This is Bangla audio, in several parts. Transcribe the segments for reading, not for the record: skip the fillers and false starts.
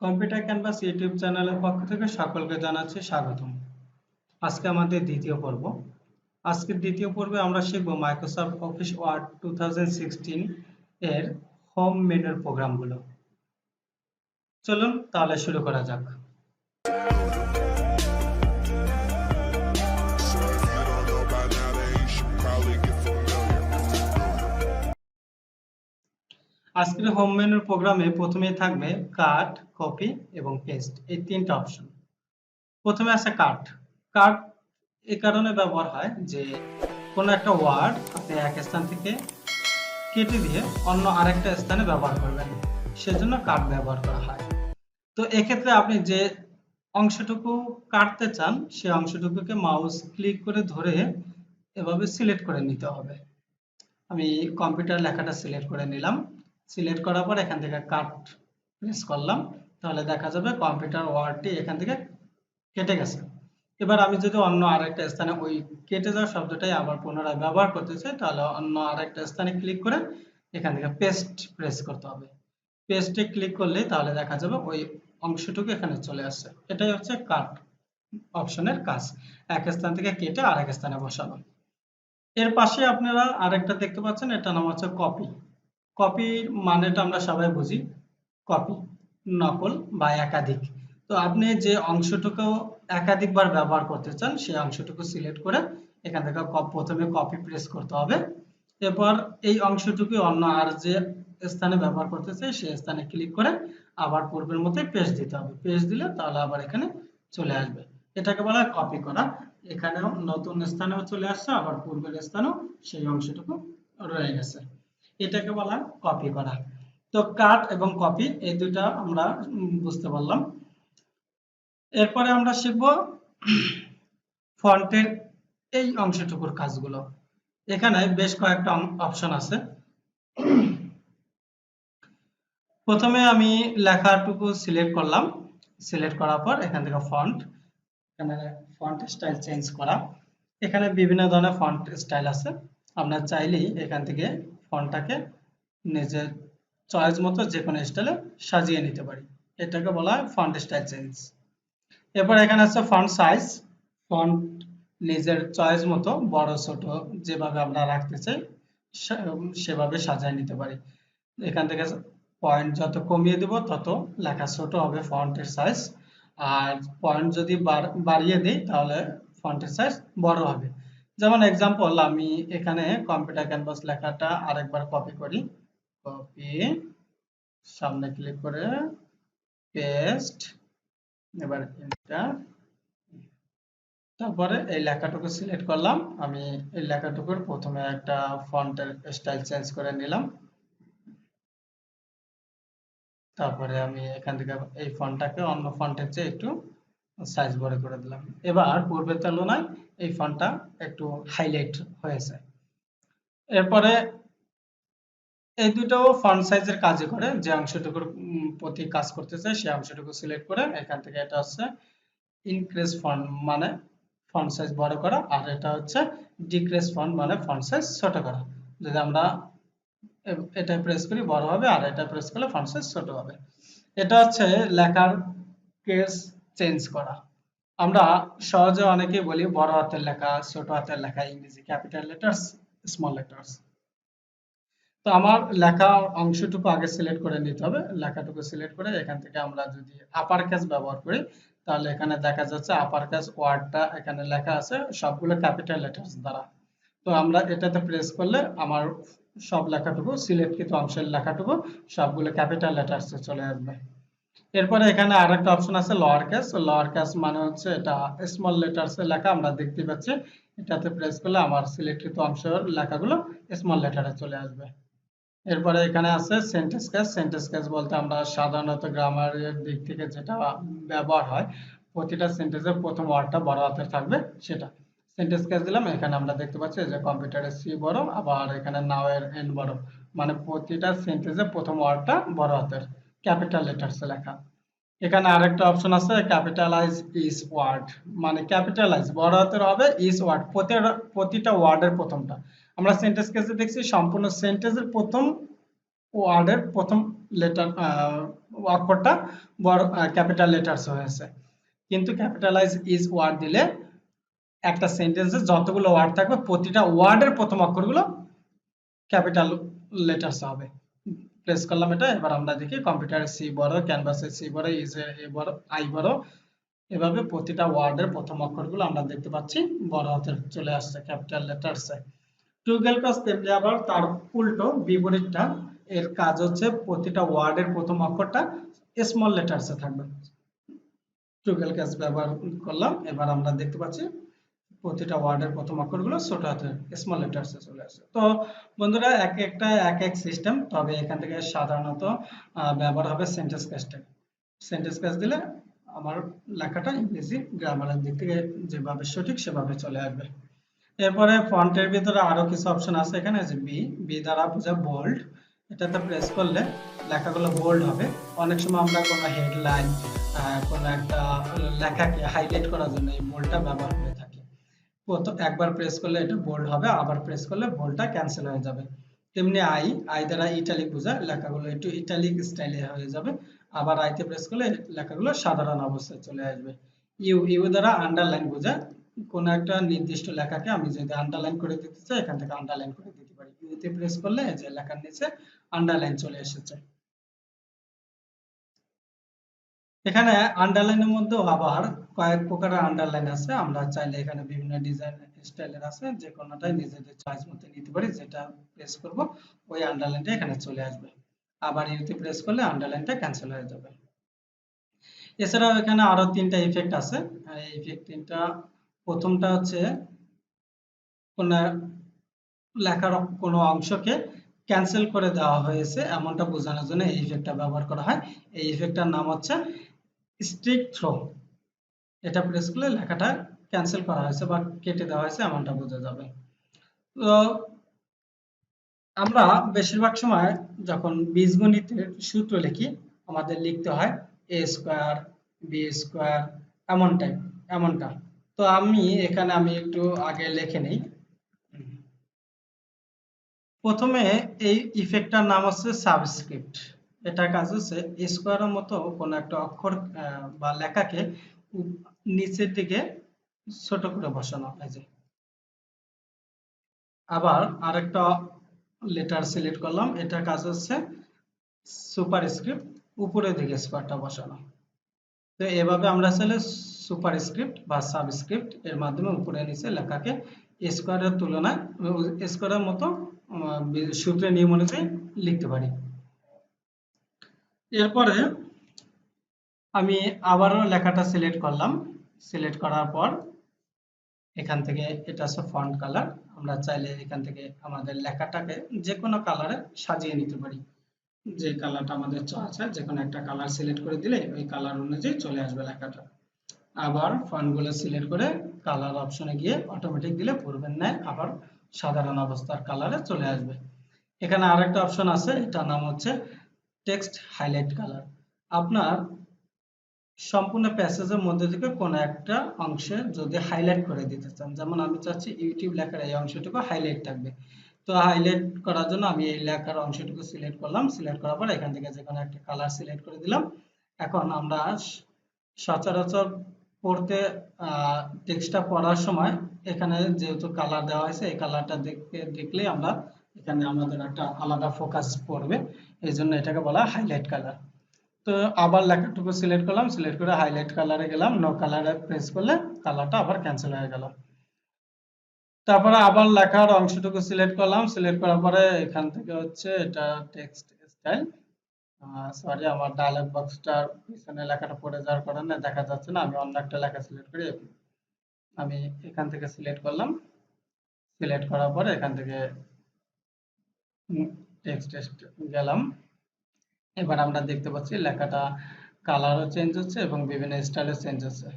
কম্পিউটার ক্যানভাস ইউটিউব চ্যানেলের পক্ষ থেকে সকলকে জানাচ্ছি স্বাগতম। আজকে আমাদের দ্বিতীয় পর্ব। আজকের দ্বিতীয় পর্বে আমরা শিখব মাইক্রোসফট অফিস ওয়ার্ড 2016 এর হোম মেনুর প্রোগ্রামগুলো। চলুন তাহলে শুরু করা যাক। আজকের হোম মেনুর প্রোগ্রামে প্রথমেই থাকবে কাট, কপি এবং পেস্ট, এই তিনটা অপশন। প্রথমে আছে কাট। কাট এই কারণে ব্যবহার হয় যে কোনো একটা ওয়ার্ড আপনি এক স্থান থেকে কেটে দিয়ে অন্য আরেকটা স্থানে ব্যবহার করবেন, সেজন্য কাট ব্যবহার করা হয়। তো এক্ষেত্রে আপনি যে অংশটুকু কাটতে চান সেই অংশটুকুকে মাউস ক্লিক করে ধরে এভাবে সিলেক্ট করে নিতে হবে। আমি কম্পিউটার লেখাটা সিলেক্ট করে নিলাম। সিলেক্ট করার পর এখান থেকে কাট প্রেস করলাম, তাহলে দেখা যাবে কম্পিউটার ওয়ার্ডটি এখান থেকে কেটে গেছে। এবার আমি যদি অন্য আরেকটা স্থানে ওই কেটে যাওয়া শব্দটাই আবার পুনরায় ব্যবহার করতে চাই, তাহলে অন্য আরেকটা স্থানে ক্লিক করে এখান থেকে পেস্ট প্রেস করতে হবে। পেস্টে ক্লিক করলে তাহলে দেখা যাবে ওই অংশটুকু এখানে চলে আসছে। এটাই হচ্ছে কাট অপশনের কাজ, এক স্থান থেকে কেটে আরেক স্থানে বসানো। এর পাশে আপনারা আরেকটা দেখতে পাচ্ছেন, এটা নাম হচ্ছে কপি। কপির মানেটা আমরা সবাই বুঝি, কপি নকল বা একাধিক। তো আপনি যে অংশটুকু একাধিকবার ব্যবহার করতে চান সেই অংশটুকু সিলেক্ট করে এখান থেকে প্রথমে কপি প্রেস করতে হবে। এরপর এই অংশটুকু অন্য আর যে স্থানে ব্যবহার করতে চাই সেই স্থানে ক্লিক করে আবার পূর্বের মতোই পেস্ট দিতে হবে। পেস্ট দিলে তাহলে আবার এখানে চলে আসবে। এটাকে বলা হয় কপি করা। এখানেও নতুন স্থানেও চলে আসছে, আবার পূর্বের স্থানেও সেই অংশটুকু রয়ে গেছে। এটাকে বলা কপি করা। তো কাট এবং কপি এই দুইটা আমরা বুঝতে পারলাম। এরপরে আমরা শিখব ফন্টের এই অংশটুকুর কাজগুলো। এখানে বেশ কয়েকটা অপশন আছে। প্রথমে আমি লেখাটুকু সিলেক্ট করলাম। সিলেক্ট করার পর এখান থেকে ফন্ট, এখানে ফন্ট স্টাইল চেঞ্জ করা। এখানে বিভিন্ন ধরনের ফন্ট স্টাইল আছে। আমরা চাইলেই এখান থেকে ফন্টটাকে নিজের চয়েস মতো যে কোনো স্টাইলে সাজিয়ে নিতে পারি। এটাকে বলা হয় ফন্ট স্টাইল চেঞ্জ। এরপর এখানে আছে ফন্ট সাইজ। ফন্ট নিজের চয়েস মতো বড় ছোট যেভাবে আমরা রাখতে চাই সেভাবে সাজিয়ে নিতে পারি। এখান থেকে পয়েন্ট যত কমিয়ে দেব তত লেখা ছোট হবে ফন্টের সাইজ, আর পয়েন্ট যদি বাড়িয়ে দিই তাহলে ফন্টের সাইজ বড় হবে। যেমন এক্সাম্পল, আমি এখানে কম্পিউটার ক্যানভাস লেখাটা আরেকবার কপি করি। কপি, সামনে ক্লিক করে পেস্ট, এবার এন্টার। তারপরে এই লেখাটুকু সিলেক্ট করলাম। আমি এই লেখাটুকুর প্রথমে একটা ফন্টের স্টাইল চেঞ্জ করে নিলাম। তারপরে আমি এখান থেকে এই ফন্টটাকে অন্য ফন্টের চেয়ে একটু সাইজ বড় করে দিলাম। এবার পূর্বের তুলনায় এই ফন্টটা একটু হাইলাইট হয়েছে। এরপরে এই দুটো ফন্ট সাইজের কাজে করে, যে অংশটুকুর প্রতি কাজ করতে চাই সেই অংশটুকু সিলেক্ট করে এখান থেকে এটা হচ্ছে ইনক্রিজ ফন্ট মানে ফন্ট সাইজ বড় করা, আর এটা হচ্ছে ডিক্রিজ ফন্ট মানে ফন্ট সাইজ ছোট করা। যদি আমরা এটা প্রেস করি বড় হবে, আর এটা প্রেস করলে ফন্ট সাইজ ছোট হবে। এটা হচ্ছে লেখার কেস চেঞ্জ করা। আমরা সহজে অনেকেই বলি বড় হাতের লেখা, ছোট হাতের লেখা, ইংরেজি ক্যাপিটাল লেটার্স, স্মল লেটার্স। তো আমার লেখার অংশটুকু আগে সিলেক্ট করে নিতে হবে। লেখাটুকু সিলেক্ট করে এখান থেকে আমরা যদি আপার কেস ব্যবহার করি তাহলে এখানে দেখা যাচ্ছে আপার কেস ওয়ার্ডটা এখানে লেখা আছে সবগুলো ক্যাপিটাল লেটার্স দ্বারা। তো আমরা এটাতে প্রেস করলে আমার সব লেখাটুকু সিলেক্টকৃত অংশের লেখাটুকু সবগুলো ক্যাপিটাল লেটার্সে চলে আসবে। এরপরে এখানে আরেকটা অপশন আছে লোয়ার কেস। লোয়ার কেস মানে হচ্ছে এটা স্মল লেটার্সে লেখা, আমরা দেখতে পাচ্ছি। এটাতে প্রেস করলে আমার সিলেক্টকৃত অংশের লেখাগুলো স্মল লেটারে চলে আসবে। এরপরে এখানে আছে সেন্টেন্স কেস। সেন্টেন্স কেস বলতে আমরা সাধারণত গ্রামারের দিক থেকে যেটা ব্যবহার হয়, প্রতিটা সেন্টেন্সের প্রথম ওয়ার্ডটা বড় হাতের থাকবে সেটা। সেন্টেন্স কেস দিলাম, এখানে আমরা দেখতে পাচ্ছি যে কম্পিউটারের সি বড়, আবার এখানে নাও এর এন বড়, মানে প্রতিটা সেন্টেন্সের প্রথম ওয়ার্ডটা বড় হাতের ক্যাপিটাল লেটারসে লেখা। এখানে আরেকটা অপশন আছে ক্যাপিটালাইজ ইচ ওয়ার্ড, মানে ক্যাপিটালাইজ বড় হাতের হবে, ইচ ওয়ার্ড প্রতিটা ওয়ার্ডের প্রথমটা। আমরা সেন্টেন্স কেসে দেখছি সম্পূর্ণ সেন্টেন্সের প্রথম ওয়ার্ডের প্রথম লেটার অক্ষরটা বড় ক্যাপিটাল লেটার্স হয়েছে, কিন্তু ক্যাপিটালাইজ ইজ ওয়ার্ড দিলে একটা সেন্টেন্সে যতগুলো ওয়ার্ড থাকবে প্রতিটা ওয়ার্ডের প্রথম অক্ষরগুলো ক্যাপিটাল লেটার্স হবে। প্রেস করলাম এটা, এবার আমরা দেখি কম্পিউটারে সি বড়, ক্যানভাসে সি বড়, ইজে এ বড়, আই বড়, এভাবে প্রতিটা ওয়ার্ডের প্রথম অক্ষরগুলো আমরা দেখতে পাচ্ছি বড় হাতের চলে আসছে ক্যাপিটাল লেটার্সে। টুগেল ক্রস তেমনি আবার তার উল্টো বিপরীতটা, এর কাজ হচ্ছে প্রতিটা ওয়ার্ডের প্রথম অক্ষরটা স্মল লেটার্সে থাকবে। টুগেল ক্রস ব্যবহার করলাম, এবার আমরা দেখতে পাচ্ছি প্রতিটা ওয়ার্ডের প্রথম অক্ষরগুলো ছোট হাতের স্মল লেটার্সে চলে আসে। তো বন্ধুরা এক একটা এক এক সিস্টেম, তবে এখান থেকে সাধারণত ব্যবহার হবে সেন্টেন্স ক্যাস্টিং। সেন্টেন্স ক্যাস্ট দিলে আমার লেখাটা ইংরেজি গ্রামারের দিক থেকে যেভাবে সঠিক সেভাবে চলে আসবে। এরপরে ফন্টের ভিতরে আরো কিছু অপশন আছে, এখানে যে বি, বি দ্বারা বোঝায় বোল্ড। এটাতে প্রেস করলে লেখাগুলো বোল্ড হবে। অনেক সময় আমরা কোনো হেডলাইন, কোনো একটা লেখাকে হাইলাইট করার জন্য এই বোল্ডটা ব্যবহার করে থাকি। প্রথম একবার প্রেস করলে এটা বোল্ড হবে, আবার প্রেস করলে বোল্ডটা ক্যান্সেল হয়ে যাবে। তেমনি আই, আই দ্বারা ইটালিক বোঝায়, লেখাগুলো একটু ইটালিক স্টাইলে হয়ে যাবে। আবার আইতে প্রেস করলে লেখাগুলো সাধারণ অবস্থায় চলে আসবে। ইউ, ইউ দ্বারা আন্ডারলাইন বোঝায়, কোন একটা নির্দিষ্ট লেখাকে আমি যদি আন্ডারলাইন করে দিতে চাই এখান থেকে আন্ডারলাইন করে দিতে পারি। ইউতে প্রেস করলে যে লেখার নিচে আন্ডারলাইন চলে এসেছে। এখানে আন্ডারলাইনের মধ্যেও আবার কয়েক প্রকারের আন্ডারলাইন আছে, আমরা চাইলে এখানে বিভিন্ন ডিজাইন স্টাইলের আছে, যে কোনোটাই নিজেদের চয়েস মতো নিতে পারি। যেটা প্রেস করব ওই আন্ডারলাইনটা এখানে চলে আসবে। আবার ইউতে প্রেস করলে আন্ডারলাইনটা ক্যান্সেল হয়ে যাবে। এছাড়াও এখানে আরো তিনটা ইফেক্ট আছে। এই ইফেক্ট তিনটা, প্রথমটা হচ্ছে কোন লেখার কোনো অংশকে ক্যান্সেল করে দেওয়া হয়েছে এমনটা বোঝানোর জন্য এই ইফেক্টটা ব্যবহার করা হয়। এই ইফেক্টটার নাম হচ্ছে স্টিক থ্রো। এটা প্রেস করলে লেখাটা ক্যান্সেল করা হয়েছে বা কেটে দেওয়া হয়েছে এমনটা বোঝা যাবে। তো আমরা বেশিরভাগ সময় যখন বীজগণিতের সূত্র লিখি আমাদের লিখতে হয় এ স্কোয়ার বি স্কোয়ার এমন টাইপ, এমনটা। তো আমি একটু আগে লিখে নেই। প্রথমে এই ইফেক্টটার নাম হচ্ছে সাবস্ক্রিপ্ট। এটার কাজ হচ্ছে স্কোয়ারের মতো কোন একটা অক্ষর বা লেখাকে নিচের দিকে ছোট করে বসানো। এই যে আবার আরেকটা লেটার সিলেক্ট করলাম, এটার কাজ হচ্ছে সুপারস্ক্রিপ্ট, উপরের দিকে স্কোয়ারটা বসানো। তো এভাবে আমরা চাইলে সুপারস্ক্রিপ্ট বা সাবস্ক্রিপ্ট এর মাধ্যমে উপরে নিচে লেখাকে স্কোয়ারের তুলনায় স্কোয়ারের মতো সূত্রের নিয়ম অনুযায়ী লিখতে পারি। এরপরে আমি আবারও লেখাটা সিলেক্ট করলাম। সিলেক্ট করার পর এখান থেকে এটা হচ্ছে ফন্ট কালার। আমরা চাইলে এখান থেকে আমাদের লেখাটাকে যে কোনো কালারে সাজিয়ে নিতে পারি। যে কালারটা আমাদের চয়েস হয় যে কোনো একটা কালার সিলেক্ট করে দিলে ওই কালার অনুযায়ী চলে আসবে লেখাটা। আবার ফন্টগুলো সিলেক্ট করে কালার অপশনে গিয়ে অটোমেটিক দিলে পূর্বের ন্যায় আবার সাধারণ অবস্থার কালারে চলে আসবে। এখানে আরেকটা অপশন আছে, এটার নাম হচ্ছে টেক্সট হাইলাইট কালার। আপনার সম্পূর্ণ প্যাসেজের মধ্যে থেকে কোনো একটা অংশে যদি হাইলাইট করে দিতে চান, যেমন আমি চাচ্ছি ইউটিউব লেখার এই অংশটুকু হাইলাইট থাকবে। তো হাইলাইট করার জন্য আমি এই লেখার অংশটুকু সিলেক্ট করলাম। সিলেক্ট করার পর এখান থেকে যে কোনো একটা কালার সিলেক্ট করে দিলাম। এখন আমরা সচরাচর পড়তে টেক্সটটা পড়ার সময় এখানে যেহেতু কালার দেওয়া হয়েছে এই কালারটা দেখলে আমরা এখানে আমাদের একটা আলাদা ফোকাস পড়বে, এই জন্য এটাকে বলা হাইলাইট কালার। তো আবার লেখাটুকু সিলেক্ট করলাম, সিলেক্ট করে হাইলাইট কালারে গেলাম, নো কালারে প্রেস করলে কালারটা আবার ক্যান্সেল হয়ে গেল। তারপরে আবার লেখার অংশটুকু সিলেক্ট করলাম, সিলেক্ট করার পরে এখান থেকে হচ্ছে এটা টেক্সট স্টাইল। সরি, আমার ডায়লগ বক্সটার পিছনে লেখাটা পড়ে যাওয়ার কারণে দেখা যাচ্ছে না, আমি অন্য একটা লেখা সিলেক্ট করি। আমি এখান থেকে সিলেক্ট করলাম, সিলেক্ট করার পরে এখান থেকে টেক্সট গেলাম। এবার আমরা দেখতে পাচ্ছি লেখাটা কালারও চেঞ্জ হচ্ছে এবং বিভিন্ন স্টাইলে চেঞ্জ হচ্ছে।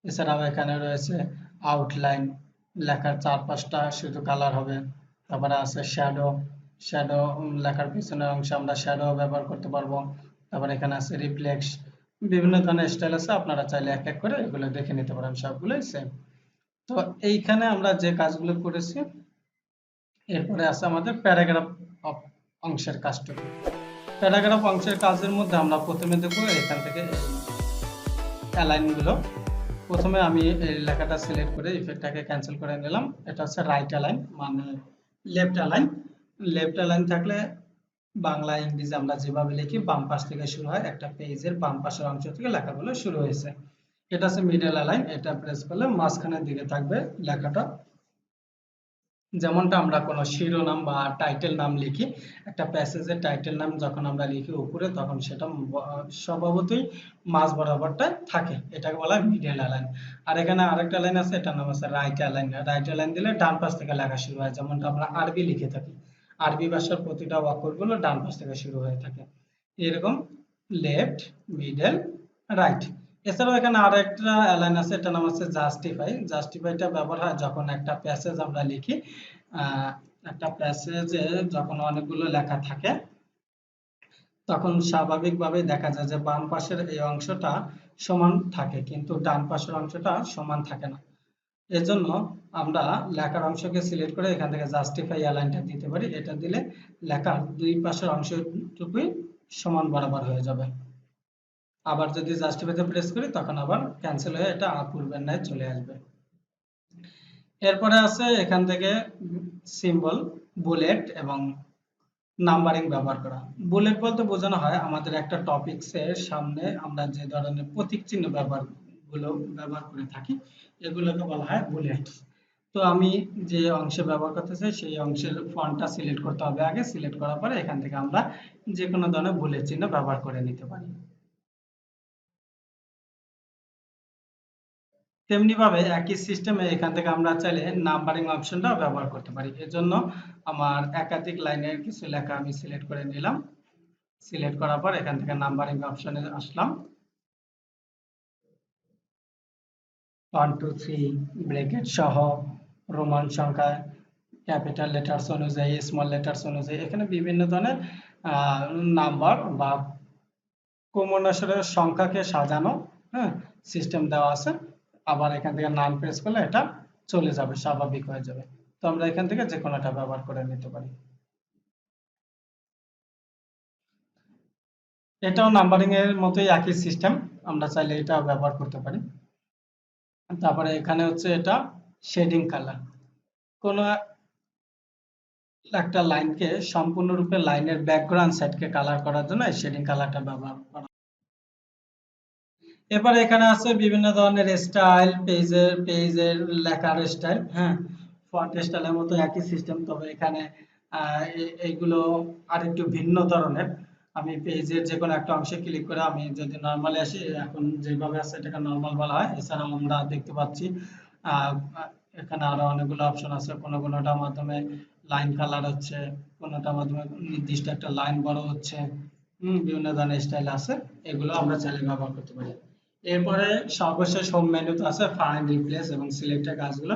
এছাড়াও এখানে রয়েছে আউটলাইন, লেখার চারপাশটা শুধু কালার হবে। তারপরে আছে শ্যাডো, শ্যাডো লেখার পিছনের অংশে আমরা শ্যাডো ব্যবহার করতে পারবো। তারপরে এখানে আছে রিফ্লেক্স, বিভিন্ন ধরনের স্টাইল আছে, আপনারা চাইলে এক এক করে এগুলো দেখে নিতে পারেন, সবগুলোই সেম। তো এইখানে আমরা যে কাজগুলো করেছি, এরপরে আছে আমাদের প্যারাগ্রাফ অংশের কাজটুকু। প্যারাগ্রাফ অংশের কাজের মধ্যে আমরা প্রথমে দেখব এখান থেকে অ্যালাইন গুলো। প্রথমে আমি এই লেখাটা সিলেক্ট করে ইফেক্টটাকে ক্যান্সেল করে নিলাম। এটা হচ্ছে রাইট অ্যালাইন, মানে লেফট অ্যালাইন। লেফট অ্যালাইন থাকলে বাংলা ইংরেজি আমরা যেভাবে লিখি বাম পাশ থেকে শুরু হয়, একটা পেজের বাম পাশের অংশ থেকে লেখাগুলো শুরু হয়েছে। এটা হচ্ছে মিডল অ্যালাইন, এটা প্রেস করলে মাঝখানের দিকে থাকবে লেখাটা। যেমনটা আমরা কোনো শিরোনাম বা টাইটেল নাম লিখি, একটা প্যাসেজের টাইটেল নাম যখন আমরা লিখি উপরে, তখন সেটা স্বভাবতই মাঝ বরাবরটা থাকে, এটাকে বলা হয় মিডল অ্যালাইন। আর এখানে আরেকটা লাইন আছে, এটার নাম আছে রাইট অ্যালাইন। রাইট অ্যালাইন দিলে ডান পাশ থেকে লেখা শুরু হয়, যেমনটা আমরা আরবি লিখে থাকি, আরবি ভাষার প্রতিটা অক্ষরগুলো ডান পাশ থেকে শুরু হয়ে থাকে। এরকম লেফট, মিডল, রাইট। এছাড়াও এখানে আরেকটা অ্যালাইন আছে, এটার নাম আছে জাস্টিফাই। জাস্টিফাইটা ব্যবহার হয় যখন একটা প্যাসেজ আমরা লিখি, আহ, একটা প্যাসেজে যখন অনেকগুলো লেখা থাকে, তখন স্বাভাবিকভাবে দেখা যায় যে বাম পাশের এই অংশটা সমান থাকে, কিন্তু ডান পাশের অংশটা সমান থাকে না। এজন্য আমরা লেখার অংশকে সিলেক্ট করে এখান থেকে জাস্টিফাই অ্যালাইনটা দিতে পারি। এটা দিলে লেখার দুই পাশের অংশটুকুই সমান বরাবর হয়ে যাবে। আবার যদি জাস্টিফাইতে প্রেস করি, তখন আবার ক্যান্সেল হয়ে এটা পূর্বের ন্যায় চলে আসবে। এরপরে আছে এখান থেকে সিম্বল, বুলেট এবং নাম্বারিং ব্যবহার করা। বুলেট বলতে বোঝানো হয় আমাদের একটা টপিকসের সামনে আমরা যে ধরনের প্রতীক চিহ্ন ব্যবহার করে থাকি, এগুলোকে বলা হয় বুলেট। তো আমি যে অংশে ব্যবহার করতে চাই সেই অংশের ফন্টটা সিলেক্ট করতে হবে আগে। সিলেক্ট করার পরে এখান থেকে আমরা যে কোনো ধরনের বুলেট চিহ্ন ব্যবহার করে নিতে পারি। তেমনি ভাবে একই সিস্টেমে এখান থেকে আমরা চাইলে নাম্বারিং অপশনটাও ব্যবহার করতে পারি। এজন্য আমার একাধিক লাইনের কিছু লেখা আমি সিলেক্ট করে নিলাম। সিলেক্ট করার পর এখান থেকে নাম্বারিং অপশনে আসলাম। 1 2 3 ব্র্যাকেট সহ রোমান সংখ্যা, ক্যাপিটাল লেটার্স অনুযায়ী, স্মল লেটার্স অনুযায়ী এখানে বিভিন্ন ধরনের নাম্বার বা কমন আসলে সংখ্যাকে সাজানো, হ্যাঁ, সিস্টেম দেওয়া আছে। আবার এখান থেকে নাম প্রেস করলে এটা চলে যাবে, স্বাভাবিক হয়ে যাবে। তো আমরা এখান থেকে যে কোনোটা ব্যবহার করে নিতে পারি। এটাও নাম্বারিং এর মতোই একই সিস্টেম, আমরা চাইলে এটা ব্যবহার করতে পারি। তারপরে এখানে হচ্ছে এটা শেডিং কালার। কোন একটা লাইনকে সম্পূর্ণরূপে লাইনের ব্যাকগ্রাউন্ড সাইডকে কালার করার জন্য এই শেডিং কালারটা ব্যবহার করা। এরপর এখানে আছে বিভিন্ন ধরনের স্টাইল, পেজের লেখার স্টাইল, হ্যাঁ, ফন্ট স্টাইলের মতো একই সিস্টেম, তবে এখানে এইগুলো আরেকটু ভিন্ন ধরনের। আমি পেজের যে কোনো একটা অংশে ক্লিক করে আমি যদি নরমালি আসি, এখন যেভাবে আছে এটাকে নরমাল বলা হয়। এছাড়াও আমরা দেখতে পাচ্ছি আহ, এখানে আরো অনেকগুলো অপশন আছে, কোনোটার মাধ্যমে লাইন কালার হচ্ছে, কোনোটার মাধ্যমে নির্দিষ্ট একটা লাইন বড় হচ্ছে, বিভিন্ন ধরনের স্টাইল আছে, এগুলো আমরা চাইলে ব্যবহার করতে পারি। এরপরে সর্বশেষ হোম মেনুতে আছে ফাইন্ড, রিপ্লেস এবং সিলেক্টের কাজগুলো।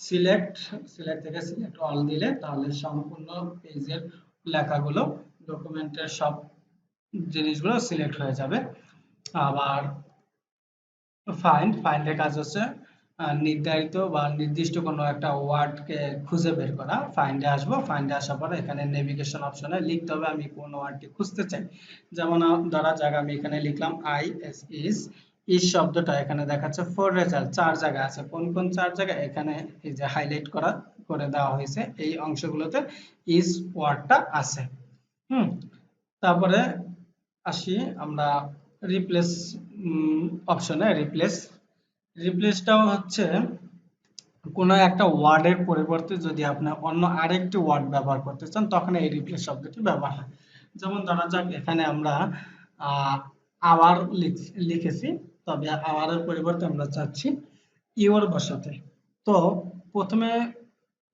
সিলেক্ট সিলেক্ট থেকে সিলেক্ট অল দিলে তাহলে সম্পূর্ণ পেজের লেখাগুলো, ডকুমেন্টের সব জিনিসগুলো সিলেক্ট হয়ে যাবে। আবার ফাইন্ডের কাজ হচ্ছে নির্ধারিত বা নির্দিষ্ট কোনো একটা ওয়ার্ডকে খুঁজে বের করা। ফাইন্ডে আসবো, ফাইন্ডে আসার পরে এখানে নেভিগেশন অপশনে লিখতে হবে আমি কোন ওয়ার্ডটি খুঁজতে চাই। যেমন ধরা যাক আমি এখানে লিখলাম ইস শব্দটা এখানে দেখাচ্ছে ফর রেজাল্ট, 4 জায়গা আছে। কোন কোন 4 জায়গা এখানে এই যে হাইলাইট করে দেওয়া হয়েছে, এই অংশগুলোতে ইস ওয়ার্ডটা আছে। হুম তারপরে আসি আমরা রিপ্লেস অপশনে। রিপ্লেসটাও হচ্ছে কোনো একটা ওয়ার্ডের পরিবর্তে যদি আপনি অন্য আরেকটি ওয়ার্ড ব্যবহার করতে চান, তখন এই রিপ্লেস শব্দটি ব্যবহার হয়। যেমন ধরা যাক এখানে আমরা আওয়ার লিখেছি, তবে আওয়ারের পরিবর্তে আমরা চাচ্ছি ইওর বসাতে। তো প্রথমে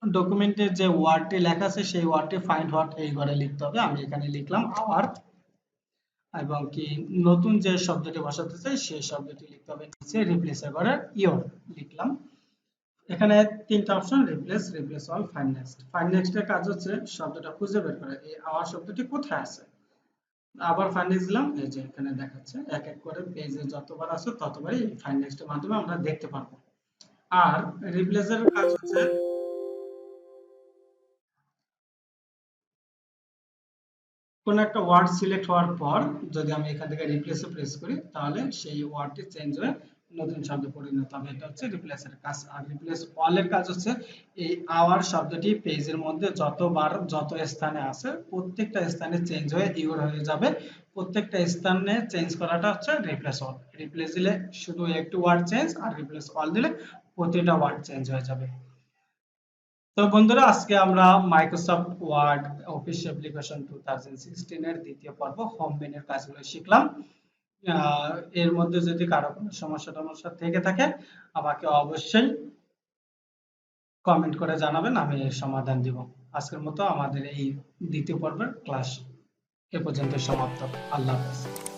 ডকুমেন্টে যে ওয়ার্ডটি লেখা আছে সেই ওয়ার্ডটি ফাইন্ড হোয়াট এই ঘরে লিখতে হবে। আমি এখানে লিখলাম আওয়ার, এবং কি নতুন যে শব্দটি বসাতে চাই সেই শব্দটি লিখতে হবে নিচে রিপ্লেসের ঘরে ইওর লিখলাম। এখানে তিনটা option, replace all, find next এর কাজ হচ্ছে শব্দটা খুঁজে বের করা, এই আওয়ার শব্দটি কোথায় আছে। আবার ফাইন্ড নেক্সট দিলাম, এই যে এখানে দেখাচ্ছে এক এক করে পেজে যতবার আছে ততবারই ফাইন্ড নেক্সট এর মাধ্যমে আমরা দেখতে পারবো। আর রিপ্লেসের কাজ হচ্ছে কোন একটা ওয়ার্ড সিলেক্ট হওয়ার পর যদি আমি এখান থেকে রিপ্লেসে প্রেস করি তাহলে সেই ওয়ার্ডটি চেঞ্জ হয়ে নতুন শব্দে পরিণত হবে। এটা হচ্ছে রিপ্লেসের কাজ। আর রিপ্লেস অল এর কাজ হচ্ছে এই আওয়ার শব্দটি পেজের মধ্যে যতবার যত স্থানে আছে প্রত্যেকটা স্থানে চেঞ্জ হয়ে ইউর হয়ে যাবে। প্রত্যেকটা স্থানে চেঞ্জ করাটা হচ্ছে রিপ্লেস অল। রিপ্লেস দিলে শুধু একটু ওয়ার্ড চেঞ্জ, আর রিপ্লেস অল দিলে প্রতিটা ওয়ার্ড চেঞ্জ হয়ে যাবে। তো বন্ধুরা, আজকে আমরা মাইক্রোসফট ওয়ার্ড অফিস অ্যাপ্লিকেশন 2016 এর দ্বিতীয় পর্ব হোম মেনুর কাজগুলো শিখলাম। এর মধ্যে যদি কারো কোনো সমস্যা টমস্যা থেকে থাকে আমাকে অবশ্যই কমেন্ট করে জানাবেন, আমি এর সমাধান দিব। আজকের মতো আমাদের এই দ্বিতীয় পর্বের ক্লাস এ পর্যন্ত সমাপ্ত। আল্লাহ হাফেজ।